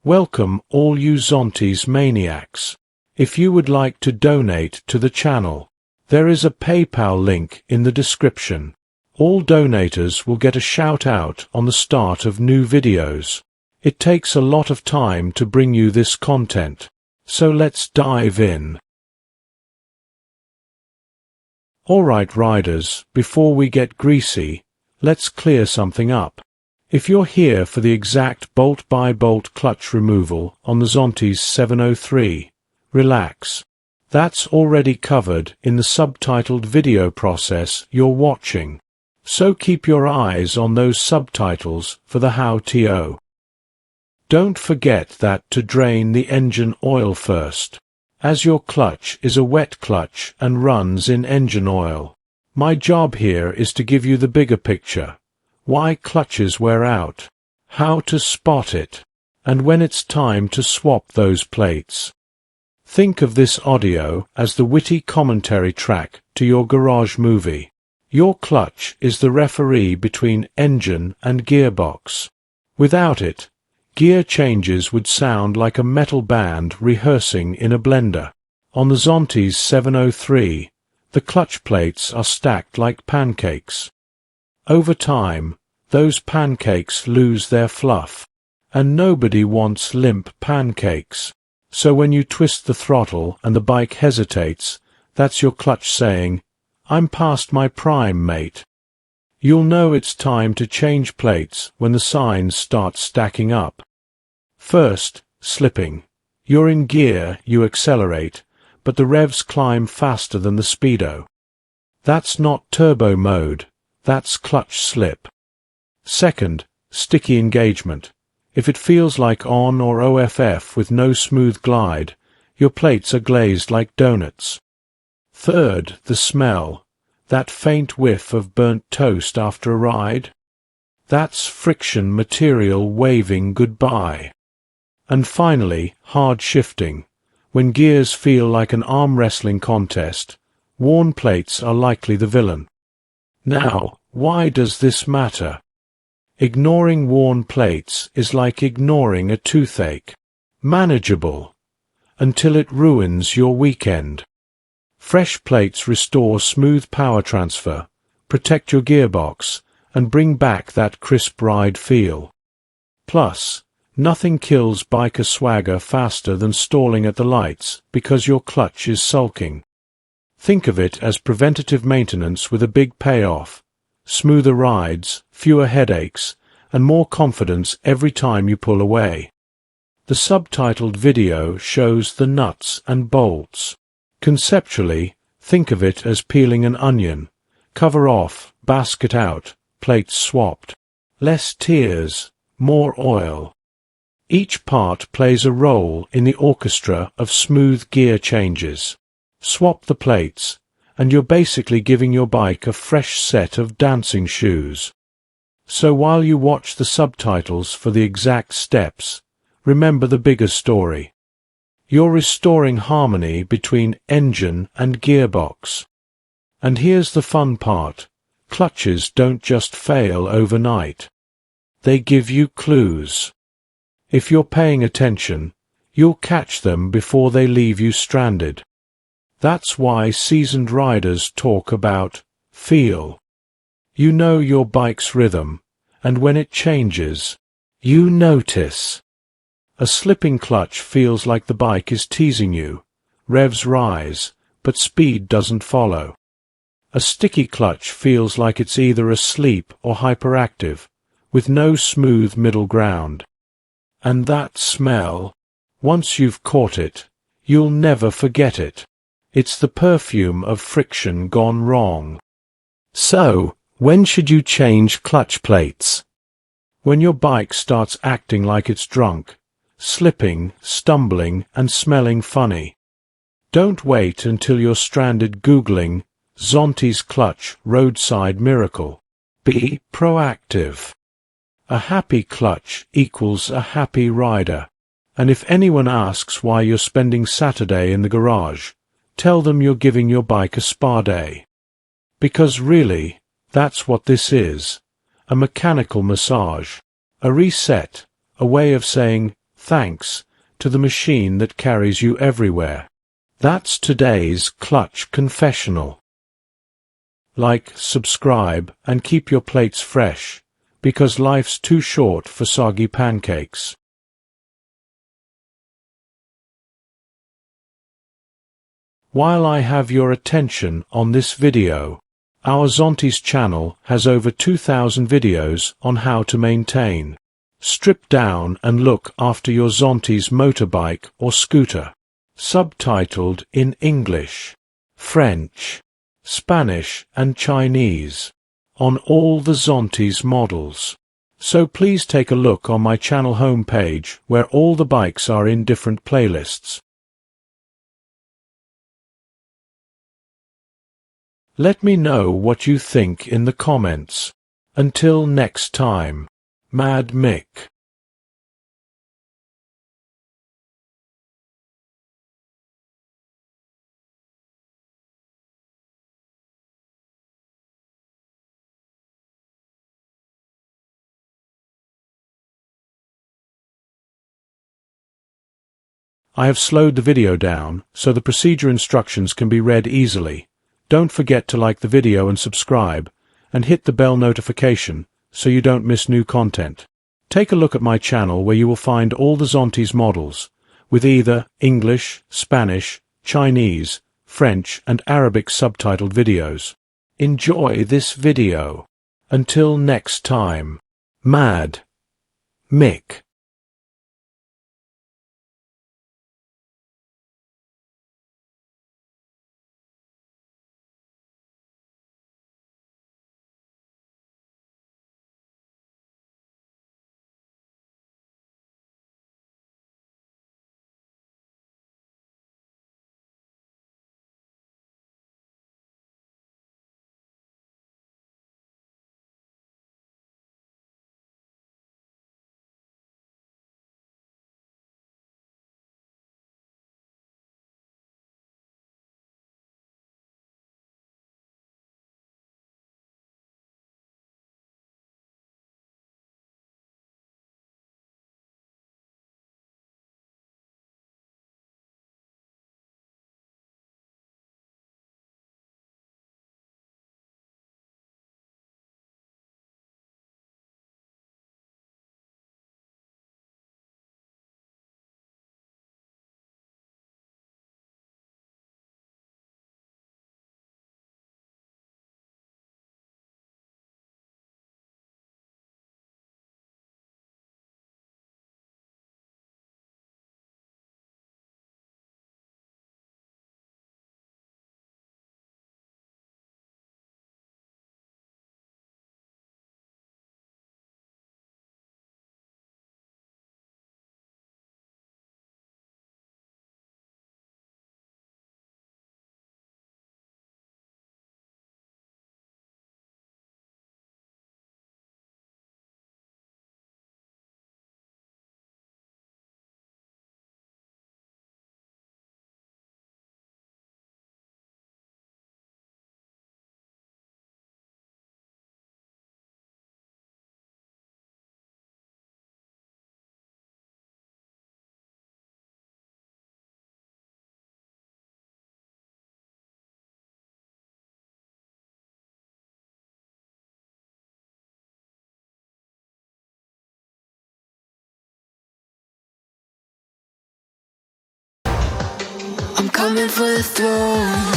Welcome all you Zontes maniacs. If you would like to donate to the channel, there is a PayPal link in the description. All donators will get a shout out on the start of new videos. It takes a lot of time to bring you this content, so let's dive in. Alright riders, before we get greasy, let's clear something up. If you're here for the exact bolt-by-bolt clutch removal on the Zontes 703, relax. That's already covered in the subtitled video process you're watching. So keep your eyes on those subtitles for the how-to. Don't forget that to drain the engine oil first, as your clutch is a wet clutch and runs in engine oil. My job here is to give you the bigger picture. Why clutches wear out, how to spot it, and when it's time to swap those plates. Think of this audio as the witty commentary track to your garage movie. Your clutch is the referee between engine and gearbox. Without it, gear changes would sound like a metal band rehearsing in a blender. On the Zontes 703, the clutch plates are stacked like pancakes. Over time, those pancakes lose their fluff, and nobody wants limp pancakes. So when you twist the throttle and the bike hesitates, that's your clutch saying, "I'm past my prime, mate." You'll know it's time to change plates when the signs start stacking up. First, slipping. You're in gear, you accelerate, but the revs climb faster than the speedo. That's not turbo mode, that's clutch slip. Second, sticky engagement. If it feels like on or OFF with no smooth glide, your plates are glazed like donuts. Third, the smell. That faint whiff of burnt toast after a ride. That's friction material waving goodbye. And finally, hard shifting. When gears feel like an arm wrestling contest, worn plates are likely the villain. Now, why does this matter? Ignoring worn plates is like ignoring a toothache. Manageable, until it ruins your weekend. Fresh plates restore smooth power transfer, protect your gearbox, and bring back that crisp ride feel. Plus, nothing kills biker swagger faster than stalling at the lights because your clutch is sulking. Think of it as preventative maintenance with a big payoff. Smoother rides, fewer headaches, and more confidence every time you pull away. The subtitled video shows the nuts and bolts. Conceptually, think of it as peeling an onion. Cover off, basket out, plates swapped. Less tears, more oil. Each part plays a role in the orchestra of smooth gear changes. Swap the plates, and you're basically giving your bike a fresh set of dancing shoes. So while you watch the subtitles for the exact steps, remember the bigger story. You're restoring harmony between engine and gearbox. And here's the fun part. Clutches don't just fail overnight. They give you clues. If you're paying attention, you'll catch them before they leave you stranded. That's why seasoned riders talk about feel. You know your bike's rhythm, and when it changes, you notice. A slipping clutch feels like the bike is teasing you. Revs rise, but speed doesn't follow. A sticky clutch feels like it's either asleep or hyperactive, with no smooth middle ground. And that smell, once you've caught it, you'll never forget it. It's the perfume of friction gone wrong. So, when should you change clutch plates? When your bike starts acting like it's drunk, slipping, stumbling, and smelling funny. Don't wait until you're stranded Googling Zontes clutch roadside miracle. Be proactive. A happy clutch equals a happy rider. And if anyone asks why you're spending Saturday in the garage, tell them you're giving your bike a spa day. Because really, that's what this is. A mechanical massage. A reset. A way of saying thanks to the machine that carries you everywhere. That's today's Clutch Confessional. Like, subscribe, and keep your plates fresh, because life's too short for soggy pancakes. While I have your attention on this video, our Zontes channel has over 2,000 videos on how to maintain, strip down and look after your Zontes motorbike or scooter, subtitled in English, French, Spanish and Chinese, on all the Zontes models. So please take a look on my channel homepage where all the bikes are in different playlists. Let me know what you think in the comments. Until next time, Mad Mick. I have slowed the video down so the procedure instructions can be read easily. Don't forget to like the video and subscribe, and hit the bell notification so you don't miss new content. Take a look at my channel where you will find all the Zontes models, with either English, Spanish, Chinese, French and Arabic subtitled videos. Enjoy this video. Until next time, Mad Mick. I'm coming for the throne.